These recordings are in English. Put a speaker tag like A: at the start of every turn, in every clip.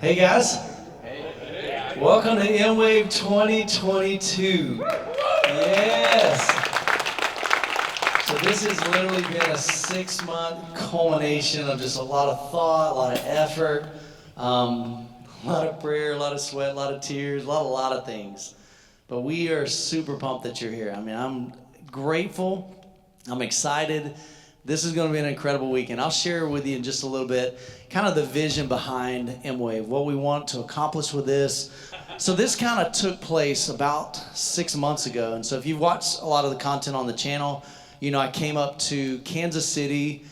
A: Hey guys. Welcome to MWAVE 2022. Yes. So this has literally been a 6-month culmination of just a lot of thought, a lot of effort, a lot of prayer, a lot of sweat, a lot of tears, a lot of things. But we are super pumped that you're here. I mean, I'm grateful. I'm excited. This is going to be an incredible weekend. I'll share with you in just a little bit kind of the vision behind MWAVE, what we want to accomplish with this. So this kind of took place about 6 months ago. And so if you've watched a lot of the content on the channel, you know I came up to Kansas City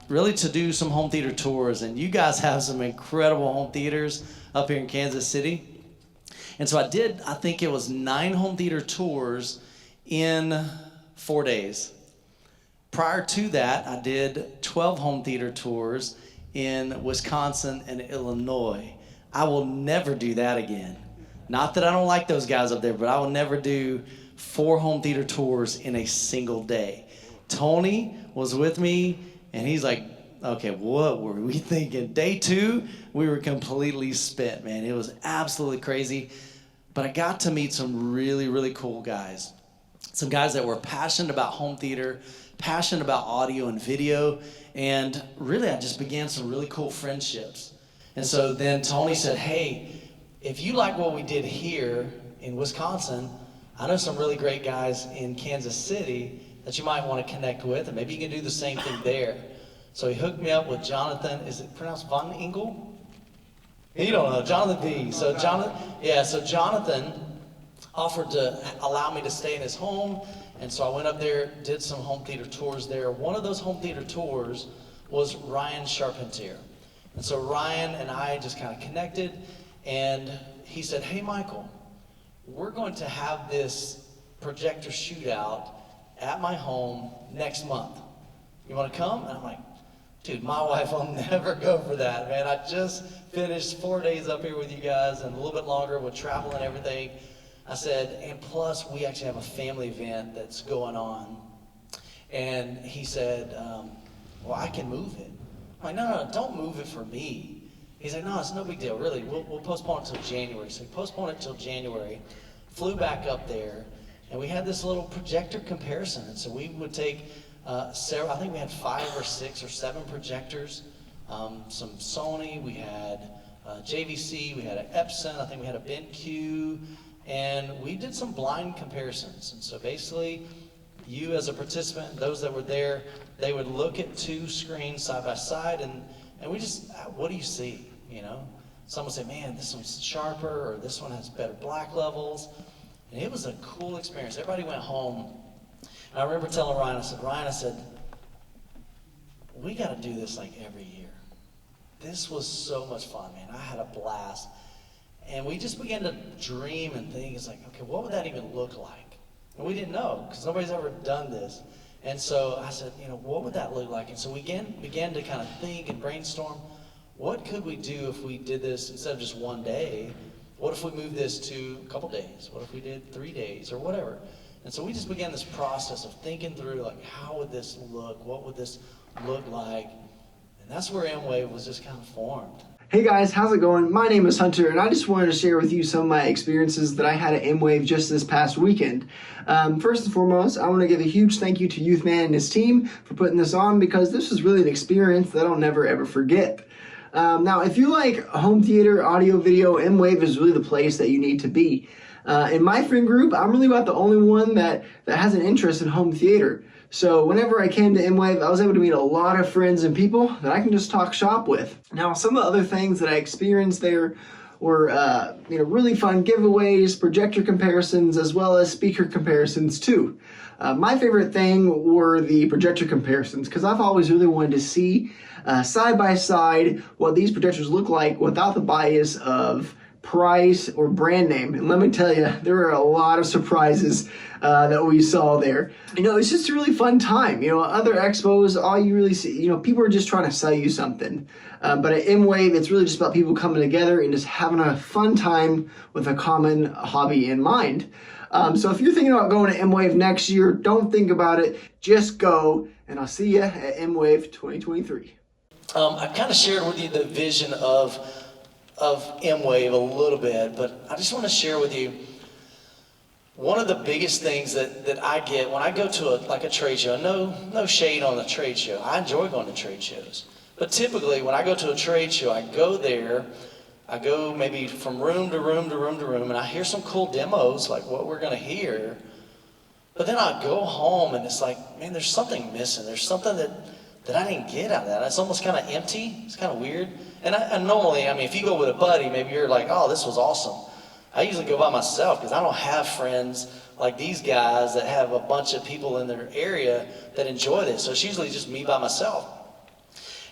A: really to do some home theater tours. And you guys have some incredible home theaters up here in Kansas City. And so I think it was 9 home theater tours in 4 days. Prior to that, I did 12 home theater tours in Wisconsin and Illinois. I will never do that again. Not that I don't like those guys up there, but I will never do 4 home theater tours in a single day. Tony was with me, and he's like, okay, what were we thinking? Day 2, we were completely spent, man. It was absolutely crazy. But I got to meet some really, really cool guys. Some guys that were passionate about home theater, passionate about audio and video, and really I just began some really cool friendships. And so then Tony said, hey, if you like what we did here in Wisconsin, I know some really great guys in Kansas City that you might want to connect with, and maybe you can do the same thing there. So he hooked me up with Jonathan, is it pronounced Von Engel? You don't know, Jonathan V. So Jonathan offered to allow me to stay in his home. And so I went up there, did some home theater tours there. One of those home theater tours was Ryan Charpentier. And so Ryan and I just kind of connected, and he said, hey, Michael, we're going to have this projector shootout at my home next month. You want to come? And I'm like, dude, my wife will never go for that, man. I just finished 4 days up here with you guys and a little bit longer with travel and everything. I said, and plus we actually have a family event that's going on. And he said, well, I can move it. I'm like, no, don't move it for me. He's like, no, it's no big deal, really. We'll postpone it till January. So he postponed it till January, flew back up there, and we had this little projector comparison. And so we would take several, I think we had 5 or 6 or 7 projectors, some Sony, we had JVC, we had an Epson, I think we had a BenQ, and we did some blind comparisons. And so basically, you as a participant, those that were there, they would look at 2 screens side by side, and we just, what do you see, you know? Some would say, man, this one's sharper, or this one has better black levels. And it was a cool experience. Everybody went home. And I remember telling Ryan, I said, we got to do this like every year. This was so much fun, man. I had a blast. And we just began to dream and think, it's like, okay, what would that even look like? And we didn't know, because nobody's ever done this. And so I said, you know, what would that look like? And so we began to kind of think and brainstorm, what could we do if we did this instead of just one day? What if we moved this to a couple days? What if we did 3 days or whatever? And so we just began this process of thinking through, like, how would this look? What would this look like? And that's where MWAVE was just kind of formed.
B: Hey guys, how's it going? My name is Hunter, and I just wanted to share with you some of my experiences that I had at MWAVE just this past weekend. First and foremost, I want to give a huge thank you to Youthman and his team for putting this on, because this was really an experience that I'll never ever forget. Now, if you like home theater, audio, video, MWAVE is really the place that you need to be. In my friend group, I'm really about the only one that has an interest in home theater. So whenever I came to MWAVE, I was able to meet a lot of friends and people that I can just talk shop with. Now, some of the other things that I experienced there were really fun giveaways, projector comparisons, as well as speaker comparisons too. My favorite thing were the projector comparisons, because I've always really wanted to see side by side what these projectors look like without the bias of price or brand name. And let me tell you, there are a lot of surprises that we saw there. You know, it's just a really fun time. You know, other expos, all you really see, you know, people are just trying to sell you something. But at MWAVE, it's really just about people coming together and just having a fun time with a common hobby in mind. So if you're thinking about going to MWAVE next year, don't think about it. Just go, and I'll see you at MWAVE 2023.
A: I kind of shared with you the vision of MWAVE a little bit, but I just want to share with you one of the biggest things that I get when I go to a trade show. No shade on the trade show. I enjoy going to trade shows. But typically when I go to a trade show, I go there, I go maybe from room to room to room to room, and I hear some cool demos like what we're going to hear. But then I go home and it's like, man, there's something missing. There's something that I didn't get out of that. It's almost kind of empty. It's kind of weird. And normally, I mean, if you go with a buddy, maybe you're like, oh, this was awesome. I usually go by myself because I don't have friends like these guys that have a bunch of people in their area that enjoy this. So it's usually just me by myself.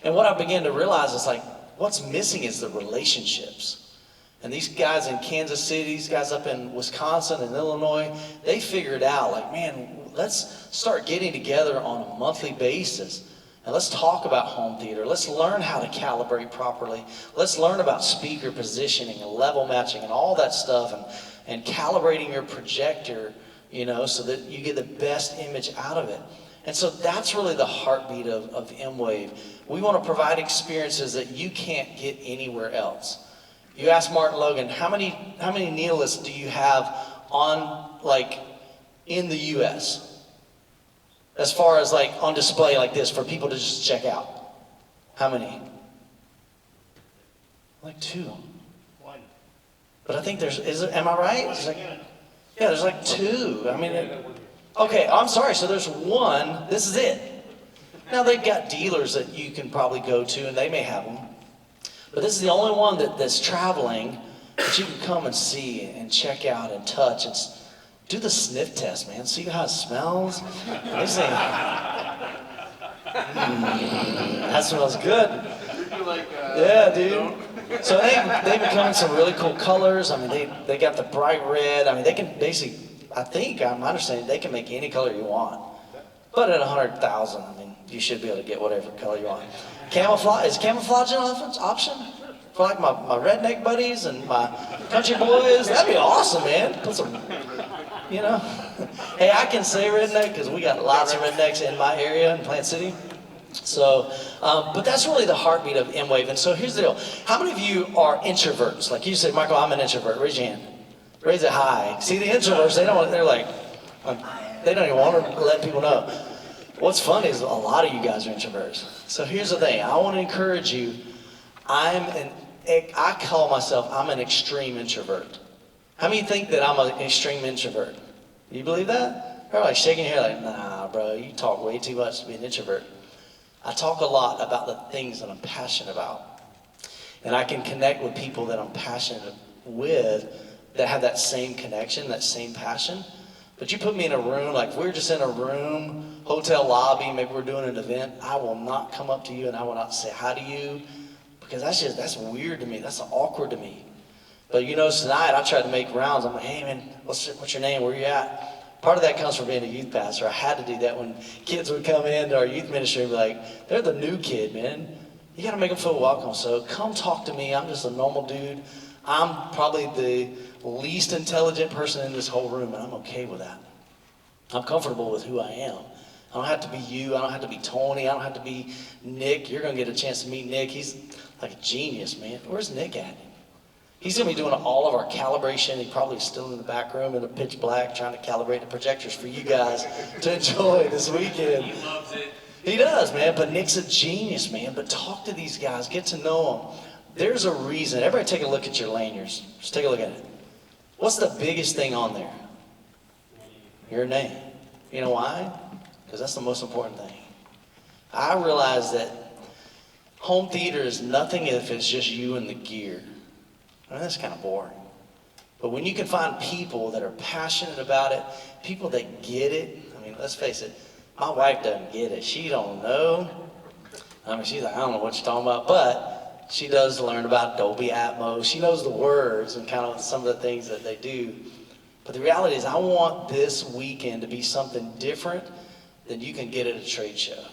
A: And what I began to realize is like, what's missing is the relationships. And these guys in Kansas City, these guys up in Wisconsin and Illinois, they figured out like, man, let's start getting together on a monthly basis. And let's talk about home theater. Let's learn how to calibrate properly. Let's learn about speaker positioning and level matching and all that stuff, and calibrating your projector, you know, so that you get the best image out of it. And so that's really the heartbeat of MWAVE. We want to provide experiences that you can't get anywhere else. You ask Martin Logan, how many needlists do you have on, like, in the US? As far as like on display like this for people to just check out. How many? Like 2.
C: 1.
A: But I think am I right? Yeah, there's like 2. I mean, okay, I'm sorry, so there's 1, this is it. Now they've got dealers that you can probably go to and they may have them. But this is the only one that's traveling that you can come and see and check out and touch. Do the sniff test, man. See how it smells? They say, that smells good. Yeah, dude. So they become some really cool colors. I mean, they got the bright red. I mean, they can basically, I think, I'm understanding, they can make any color you want. But at 100,000, I mean, you should be able to get whatever color you want. Camouflage, is camouflage an option? For like my redneck buddies and my country boys? That'd be awesome, man. Put some, you know. Hey, I can say redneck because we got lots of rednecks in my area in Plant City. So, but that's really the heartbeat of MWAVE. And so here's the deal. How many of you are introverts? Like you say, Michael, I'm an introvert. Raise your hand. Raise it high. See, the introverts, they're like, they don't even want to let people know. What's funny is a lot of you guys are introverts. So here's the thing. I want to encourage you. I call myself, I'm an extreme introvert. How many think that I'm an extreme introvert? You believe that? They're like shaking your head like, nah, bro, you talk way too much to be an introvert. I talk a lot about the things that I'm passionate about. And I can connect with people that I'm passionate with that have that same connection, that same passion. But you put me in a room, like if we're just in a room, hotel lobby, maybe we're doing an event, I will not come up to you and I will not say hi to you because that's weird to me. That's awkward to me. But you know, tonight I tried to make rounds. I'm like, hey man, what's your name? Where you at? Part of that comes from being a youth pastor. I had to do that when kids would come into our youth ministry and be like, they're the new kid, man. You got to make them feel welcome. So come talk to me. I'm just a normal dude. I'm probably the least intelligent person in this whole room, and I'm okay with that. I'm comfortable with who I am. I don't have to be you. I don't have to be Tony. I don't have to be Nick. You're going to get a chance to meet Nick. He's like a genius, man. Where's Nick at? He's going to be doing all of our calibration. He's probably still in the back room in the pitch black trying to calibrate the projectors for you guys to enjoy this weekend.
C: He loves it.
A: He does, man. But Nick's a genius, man. But talk to these guys. Get to know them. There's a reason. Everybody take a look at your lanyards. Just take a look at it. What's the biggest thing on there? Your name. You know why? Because that's the most important thing. I realize that home theater is nothing if it's just you and the gear. I mean, that's kind of boring. But when you can find people that are passionate about it, people that get it, I mean, let's face it, my wife doesn't get it. She don't know. I mean, she's like, I don't know what you're talking about, but she does learn about Dolby Atmos. She knows the words and kind of some of the things that they do. But the reality is I want this weekend to be something different than you can get at a trade show.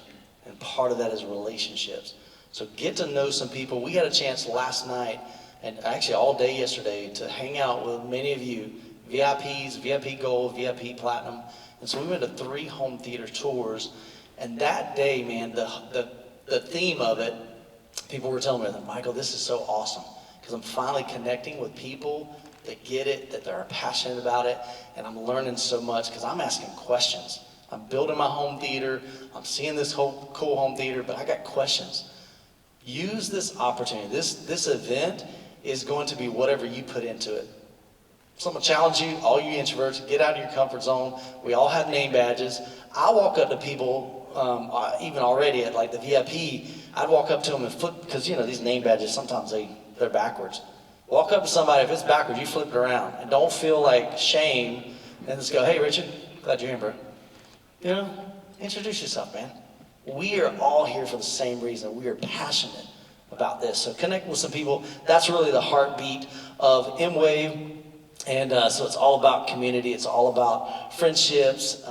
A: And part of that is relationships. So get to know some people. We had a chance last night and actually all day yesterday to hang out with many of you, VIPs, VIP Gold, VIP Platinum. And so we went to 3 home theater tours. And that day, man, the theme of it, people were telling me, Michael, this is so awesome. because I'm finally connecting with people that get it, that they're passionate about it, and I'm learning so much because I'm asking questions. I'm building my home theater, I'm seeing this whole cool home theater, but I got questions. Use this opportunity. This event is going to be whatever you put into it. So I'm gonna challenge you, all you introverts, get out of your comfort zone. We all have name badges. I walk up to people, even already at like the VIP, I'd walk up to them and flip, because you know, these name badges, sometimes they're backwards. Walk up to somebody, if it's backwards, you flip it around. And don't feel like shame, and just go, hey Richard, glad you're here, bro. You know, introduce yourself, man. We are all here for the same reason. We are passionate about this. So connect with some people. That's really the heartbeat of MWAVE. And so it's all about community. It's all about friendships.